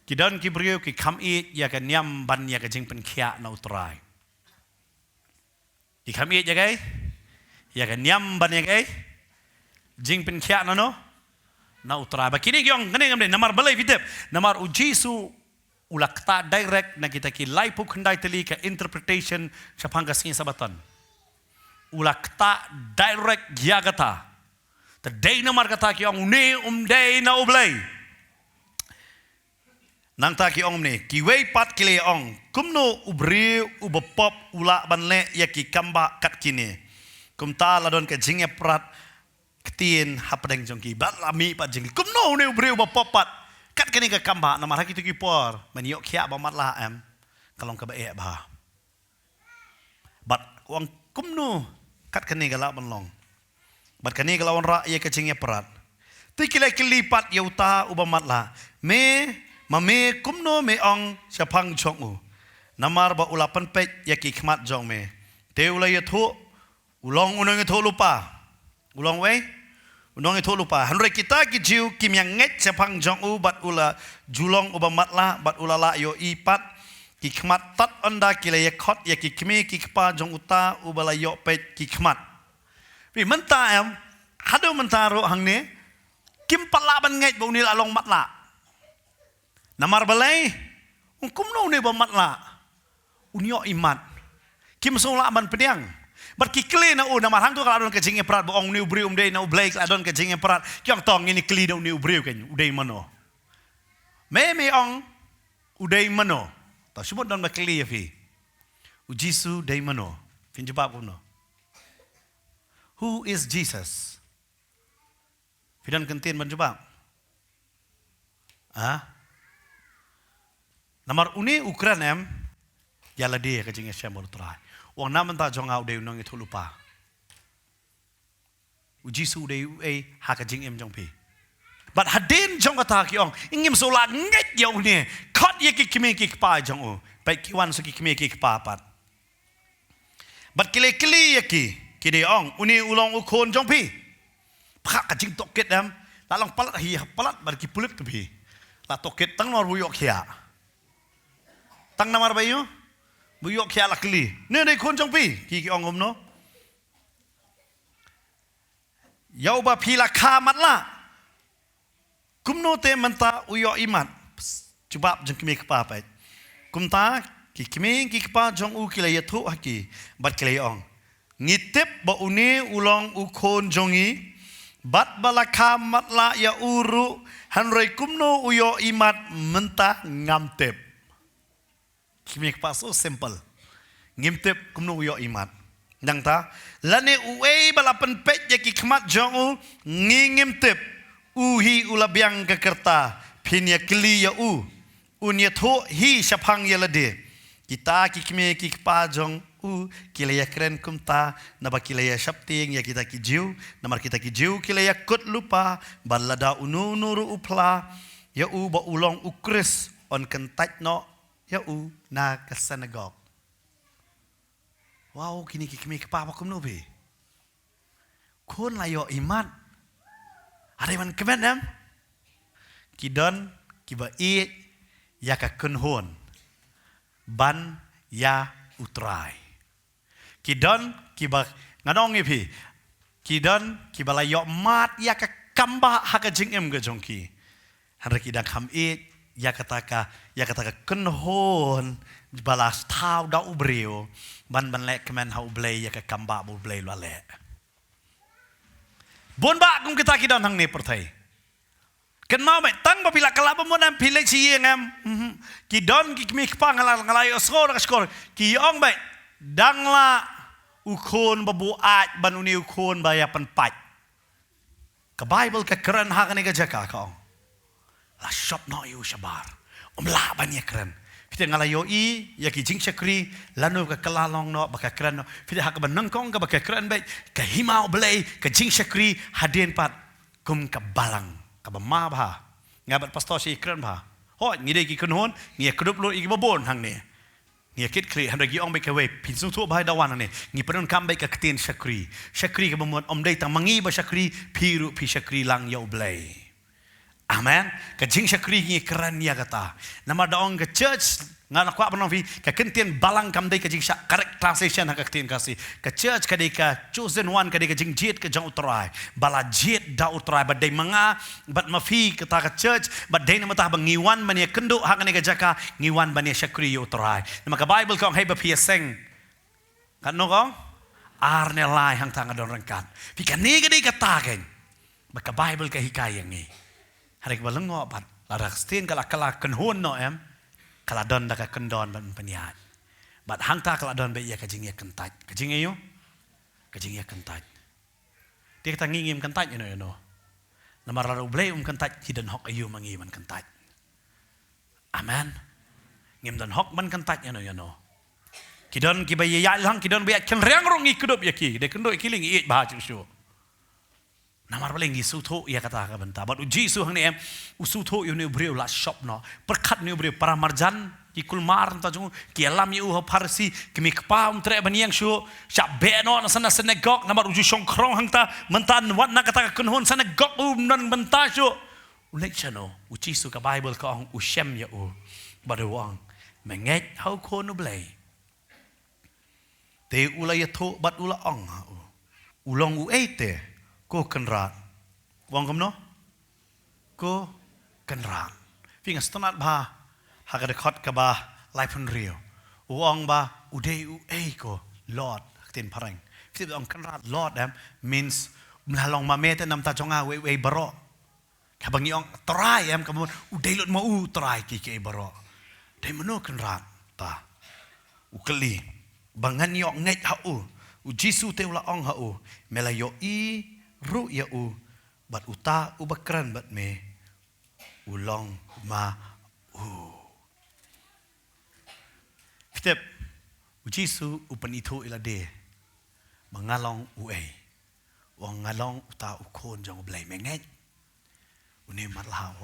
Kidan ki beriu ki kam it ya ka nyam ban ya ka jing pen khia na utrai. Ki kam it ya kai? Ya ka nyam ban ya kai? Jing pen khia na no? Na utrai. Ba kini gyong ngene ngamde namar balai videp. Namar ujisu ulakta direct na kita ki lai pu khandai teli ka interpretation sa phang ka singi sabatan. Ulakta direct ya kata. Ta dei namar kata ki ong ne dei na ublay. Nang ta ki ong ni ki wei pat kile ong kumno ubri ubapop ula banle ya ki kamba kat kini kumta ladon ke jingya prat ketien hapadeng jongki bat lami pat jing kumno ne ubri ubapop pat kat kini ke kamba namar haki tu ki por maniok khia ba mat la em kalong ka ba e ba bat wang kumno kat kini gala banlong bat kini gala on ra ya ke jingya prat tu kile kilipat ya uta ubamat la Mame kumno me ong siapang jongu. Namar ba ulapan pet ya ki khmat jong me. Te ulai ya thu ulong unong thu lupa. Ulong we unong thu lupa. Hanre kita ki jiu kim yang nget siapang jongu bat ula julong uba matla bat ulala yo ipat ki khmat tat onda ki le khot ya ki kmi ki kpa jong uta ubala yo pet ki khmat. Pi menta em hadu menta ro hang ne kim pala ban nget bo ni la long matla. Namar balai, kumno ne ba matla, unyo imat, kim song la ban pediang, bar ki kle na namar hang tu kalau adon kecing prat boong ni ubri day na ublay adon kecing prat, kyang tong ini kli na ni ubri kan, uday mano, me ong uday mano, tahu semua dan bakli ya fi. Ujisu dari mana? Fin jawab kuno. Who is Jesus? Fidan kentin menjawab. Namar uni ukuran yala dia kajing Yesus berterai. Wang nama tak jongau dia unang itu lupa. Ujisu dia hakajing jong pi. But hadin jong kata kiong ingim solat nget ya uni. Kat ye kimi pa jong u. Baik kiwan segi kimi pa pat. But kili kide ong uni ulong ukon jong pi. Pak kajing toket lalang palat palat bar ki pulit ke pi. La toket tang nor buyok kia. Tang namar bayu buyok kia lakli. Ne dei kon jong pi ki ong no. Yau ba pi la kamat la. Kumno te menta uyo iman. Coba jeng kimi kepa pai. Kumta ki kimi ki kepa jong u kila yatu haki. Bat kila ong. Ngitip ba uni ulong ukon jongi. Bat balaka matla ya uru hanroi kumno uyo imat menta ngamtep. Kimi kepa so simple. Ngimtep kumno uyo imat. Nang ta lane uei balapan pet yaki kemat jong u ngimtep uhi ulabyang kekerta pinya keli ya unya tho hi syapang ya lade. Kita ki kimi ki kepa jong kilaya keren kumta naba kilaya syapting ya kita kijiu namar kita kijiu kilaya kut lupa balada unu nuru upla ya ba ulong ukris on kentaj no ya na ke synagogue. Wow kini kimi kepa apa kumno be kon layo iman ada man kemen kidon kiba ya ka kunhon ban ya utrai. Kidon kiba nganong ipi. Kidon kiba layo mat ya ka kamba haka jingem ke jongki. Hanra kidang kam ya kataka kenhon balas tau da ubreo ban lek kemen hau blay ya ka kamba bu blay lale. Bon ba kum kita kidon hang ni pertai. Ken mau mai tang ba pila kala mo nam pilek si ngam. Kidon ki mi kpa ngalay skor ki ong bai dangla ukon babuat ban uni ukon baya penpat. Ke Bible ke keren hak ni ke jaka kau. La shop no yu shabar. La ban ye keren. Kita ngalayo ya ki jing syakri lanu ke kelalong no baka keren no. Kita hak ban nengkong ke baka keren bai ke himau belai ke jing syakri hadin pat kum ke balang ke bama ba. Ngabat pastor si keren ba. Ho ngide ki kunhon ngi kedup lo iki babon hang ni. Ngi kit kri han ragi ong be ke we pin sung thu bai dawan ni. Ngi penon kam bai ke ketin syakri. Syakri ke bamon om dei tang mangi ba syakri piru pi syakri lang yo blai. Amen. Ke jing syakri ngi keren ya kata. Nama daong ke church ngana kwa banon fi ke kentien balang kam dei ke jing syak correct translation ke ketin kasi. Ke church ke dei ke chosen one ke dei ke jing jet ke jang utrai. Bala jet da utrai ba dei manga bat mafi ke ta ke church ba dei nama ta ngiwan ban ye kendo hak ne ke jaka ngiwan ban ye syakri yo utrai. Nama ke Bible kong hei ba pi seng. Kan no kong arne lai hang tang adon rengkat. Pi kan ni ke dei kata ken. Ba ke Bible ke hikayang ni. Hari kebalang ngobat, larak stin kala kenhon no kala don dah kendon ban penyiat. Bat hangta kala don be ia kajing ia kentaj, kajing ayo, kajing ia kentaj. Dia kata ngingim kentaj you know. Namar lalu blay kentaj hidan hok ayu mangi man kentaj. Amen. Ngim dan hok man kentaj you know. Kidon kibaya ya lang kidon be ken riang rong ikudup ya ki, de kendo ikiling iit bah chu. Namar paling isuto ia kata ka benta. Bat uji su hang ni usuto yu ni breu la shop no. Perkat ni breu para marjan ki kulmar ta jung ki alam yu ha parsi ki mi kpa tre baniang shu sya be no na sana synagogue namar uji shong krong hang ta mentan wat na kata ka kunhon synagogue nan benta shu. Ulek chano uji su ka Bible ka ong ushem ya badawang menget hau ko no blai. Te ulay to bat ula ong ulong u ete ko kenrat, wang kamno, ko kenrat. Finga stonat bah, hagade kot kaba laipun rio. Uang ba udei ko Lord tin parang. Fit ong kenrat Lord means mlalong mamete nam ta jonga we baro. Kabang iong try kamu udei lot mau try ki baro. Dei meno kenrat. ta ukeli bangan yok ngai hau Jisu te ula ong hau mela yo I ru ya bat uta ubakran bat me ulong ma Fitep Jisu upanito ila de mangalong uai wang ngalong uta ukon jong blai mengai une matlaw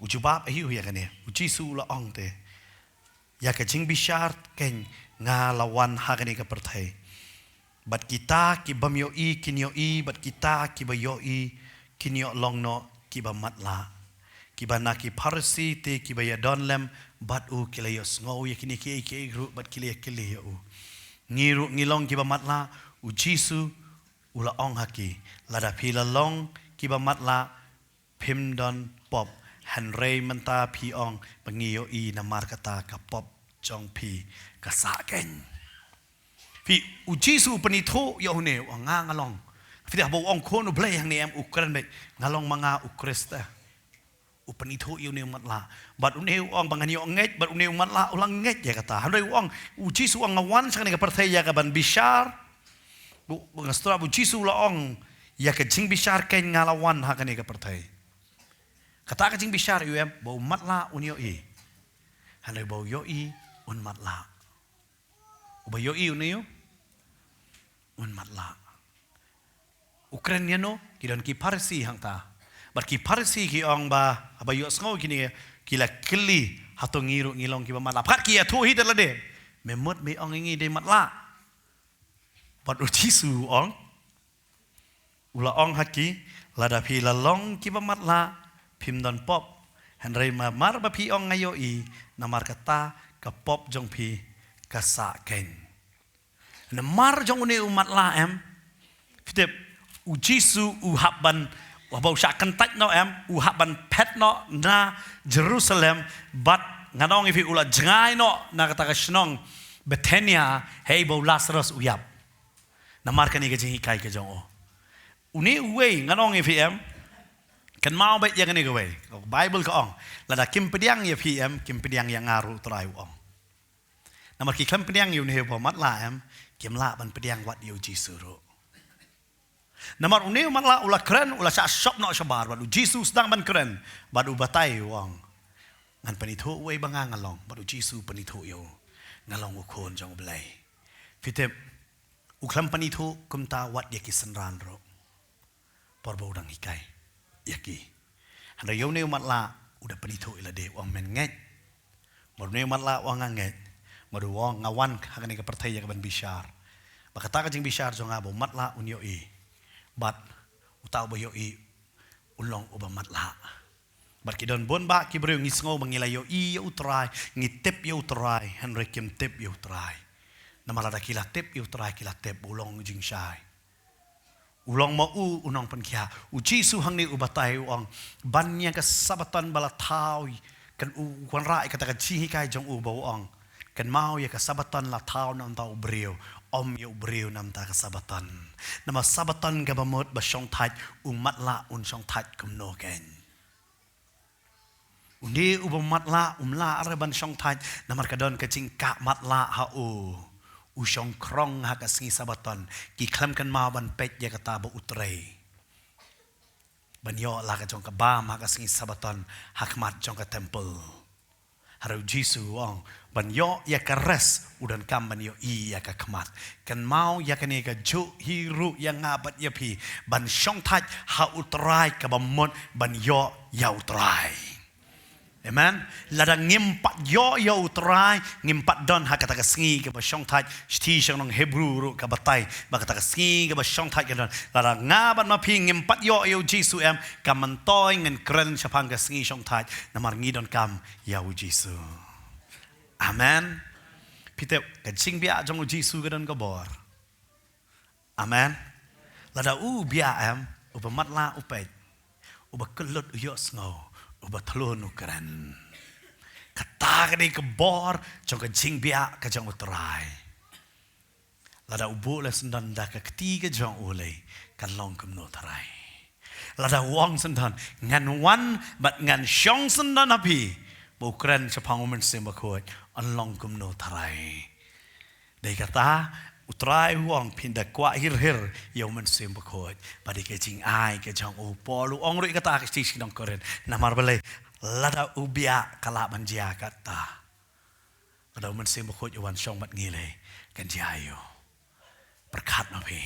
ujubab ahiu ya kane Jisu ula ong te ya ka jing bishar ken ngalawan hakani ka perthai bat kita ki bam yo I kin yo I bat kita ki ba yo I kin yo long no ki ba matla ki ba na ki parsi te ki ba ya don lem bat u ki la yo ngau ya kini ki gru bat ki le yo ngiru ngilong ki ba matla Jisu ula ong haki lada pila long ki ba matla phim don pop hanrei menta pi ong bangiyo I na markata ka pop jong pi kasaken fi Jisu panitho yo ne ngalong fi da bo ong kono blai hang ne am ukran be ngalong manga ukrista upanitho yo ne matla bat une ong bangan yo nget bat une matla ulang nget ya kata hanrei ong Jisu ang ngawan sang ne ka perthai ya ka ban bishar bu ngastra Jisu la ong ya ka jing bishar ken ngalawan ha ka ne ka perthai kata ka jing bishar yo am bo matla unyo I hanrei bo yo I un matla uba yo I unyo un matla Ukrainiano kidon ki parsi hang ta bar ki parsi ki ong ba abayo sngo kini kila kili hatong ngiru ngilong ki ba matla pat ki athu hi de memot me ong ngi de matla bat Jisu ong ula ong haki lada pi la long ki ba matla phim don pop hanrei ma mar ba pi ong ngayo I namar kata ka pop jong pi kasa ken na mar jong ne umat la em fitep Jisu haban wabau syakan tak no em haban pet no na Jerusalem bat nganong ifi ula jengai no na kata ka snong Bethania hey bau Lazarus uyap na mar kan ni ka jing kai ka jong uni uwe nganong ifi em kan mau bet yang ni gawe Bible ka ong lada kim pediang ya PM kim pediang yang ngaru trai ong namar ki kim pediang yu ne bo mat la em kim la ban pediang wat yu Jisu ro namar une mat la ula kren ula sa shop no shabar badu Jisu sedang ban kren badu batai ong ngan panitho we banga ngalong badu Jisu panitho yo ngalong ukon jong blai fitep uklam panitho kumta wat ya kisanran ro por bo dang hikai yaki handa yo ne matla udah penito ila de wang men nget mar ne matla wang nget maru wang ngawan hakani ka perthai ya ban bishar bakata ka jing bishar jo ngabo matla unyo I bat utau bo yo I ulong uba matla bar kidon bon ba ki breu ngisngo mangila yo I yo utrai ngitep yo utrai hanre kim tep yo utrai namala da kila tep yo utrai kila tep ulong jing shai ulong mo unong pankia Jisu hang ni ubatai uang bannya kesabatan bala tau kan kwan rai kata ka jihi kai jong bau ong kan mau ya kesabatan la tau nam tau brio om yo brio nam ta kesabatan nama sabatan ga bamot ba shong thai mat la un shong thai kum no ken undi ubamat la la araban shong thai namar kadon ka jing ka mat la ha Usyong krong haka singi sabaton ki klam kan ma ban pet ya kata ba utrei ban yo la ka jong ka bam haka singi sabaton hakmat jong ka temple haru Jisu ong ban yo ya ka res udan kam ban yo I ya ka kmat kan mau ya ka ne ka ju hiru ya ngabat ya pi ban shong thai ha utrai ka bamon ban yo ya utrai Amen. Ladang ngimpat yo utrai ngimpat don ha kata kasingi ke basong thai sti song nong Hebrew ru ka batai ba kata kasingi ke basong thai ke don ladang ngaban ma pi ngimpat yo Jisu em kam mantoi ngen kren sapang kasingi song thai namar ngi don kam ya Jisu. Amen. Pite kacing bia jong Jisu ke don ka bor. Amen. Lada bia em upamat la upet uba kelut yo sngo uba telun ukran kata ka ni kebor jong ka jing bia ka jong utrai lada ubu le sendan da ka ketiga jong ule kan long kum no tarai lada wong sendan ngan wan bat ngan syong sendan api Bukan sepang umen sembakot anlong kumno tarai. Dai kata utrai huang pindah kuat hir yang men sembakot. Pada kecing ai kejang polu ong rui kata kecing sidang koren. Namar balai lada ubia kalak manjia kata. Kada umen sembakot yawan syong mat ngile kan jayo. Berkat nabi.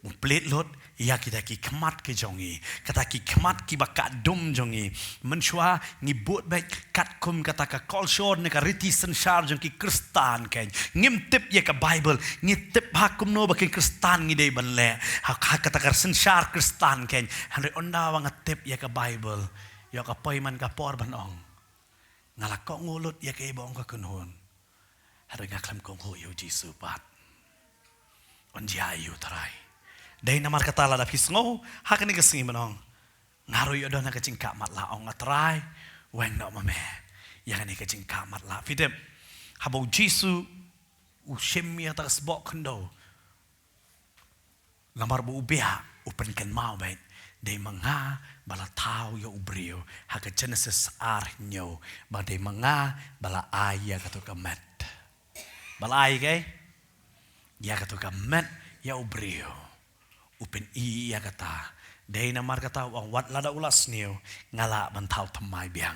Pelit lot ia kita ki kemat ke jongi kata ki kemat ki bakat dum jongi menshua ngibut baik kat kum kata ka kolshor ne ka riti senshar jong ki kristan ken ngimtip ye ka bible ngitip hakum no bakin kristan ngidei banle ha kata ka senshar kristan ken hanre onda wa ngatip ye ka bible yo ka poiman ka por banong ngala ko ngulut ye ka ibong ka kunhun hare ngaklam kong ho yo jisu pat onja ayu tarai. Dahil namar kata la dapis ngo, hakan ni kasing manong. Ngaroy odo na kacing kamat la ong atray, wen no mame. Yang ni kacing kamat la. Fidem, habau Jisu ushemia takas bok kendo. Lamar bu ubia upen kan mau baik. Dahil mga bala tao yo ubrio, haka Genesis ar nyo. Dahil mga bala aya kato kamet. Bala ay kay? Ya kato kamet ya ubrio. Upen iya kata dahil namar kata wang wat lada ulas niyo ngala bantau tamay biang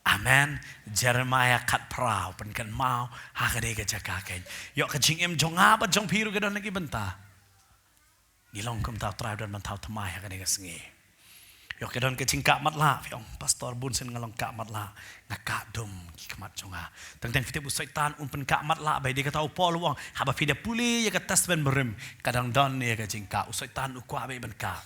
amen Jeremiah kat prau pen kan mau hakade ka jakaken yo ka jingem jonga ba jong piru gadon lagi benta gilong kum tau trau dan bantau tamay hakade ka sengi yo kadon ka jingka mat la fiong pastor bun sen ngalong ka mat la ngaka dum ki kamat jonga tang fite bu setan pen ka mat la bai dia kata upol wang haba fide puli ya ka tas ben berim kadang don ya ka jingka setan u kwa bai ben ka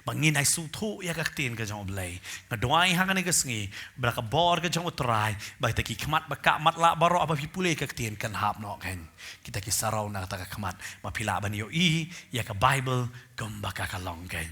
bangin ai su thu ya ka tin ka jong blai ngadwai ha ka ni ka sengi bra ka bor ka jong utrai bai ta ki kamat ba ka mat la baro aba fi puli ka tin kan hap no kan kita ki sarau na ta ka kamat ma pila ban yo i ya ka bible gamba ka long kan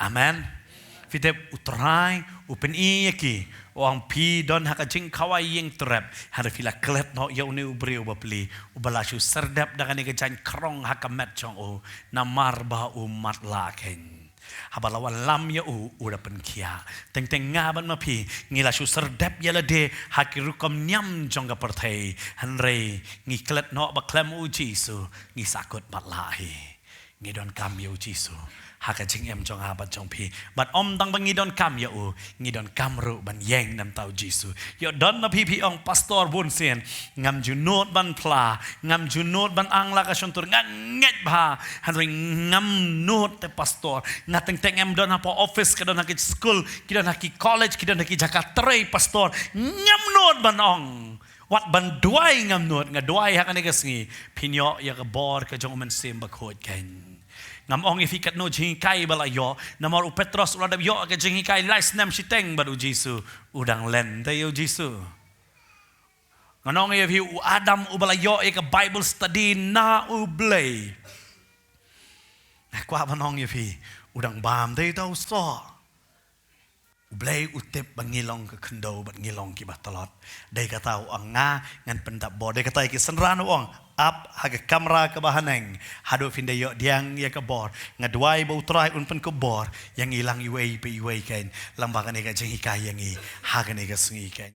amen Fitep utrai upen iki orang pi don haka jing kawai yang terap hada fila klet no ya uni ubri ubapli ubalasu serdap dengan ika jan krong haka met chong o namar ba umat laken habalawan lam ya uda penkia teng ngaban mapi ngilasu serdap ya lade haki rukom nyam jong ka pertai hanre ngi klet no ba klem u jisu ngi sakut mat lahi ngi don kam ya jisu haka jing em jong abat jong pi bat om tang bangi don kam ya ngi don kamru ban yeng nam tau jisu yo don na pi ong pastor bun sen ngam junot ban pla ngam junot ban angla ka shontur nget ba han ngam not te pastor ngateng teng em don apa office ka don haki school ki don haki college ki don haki jakarta pastor ngam not ban ong wat ban duai ngam not ngaduai haka ni kasngi pinyo ya ka bor ka jong men sem ba khot ken ngam ong ifikat no jing kai bala yo namor u Petros ulada yo ke jing kai lais nam siteng badu Jisu udang len te yo Jisu nganong ye u Adam u bala yo e ka Bible study na u blay na kwa banong ye udang bam te tau so Blay utip bangilong ke kendo bangilong ki batalot dai kata ang nga ngan pendap bo dai kata ki senran ong up haga kamera ke bahaneng hadu finde yo diang ya ke bor ngadwai bo trai un pen ke bor yang ilang iwei pe iwei kain lambakan ka jeng hikai yang i haga ne ka sengi kain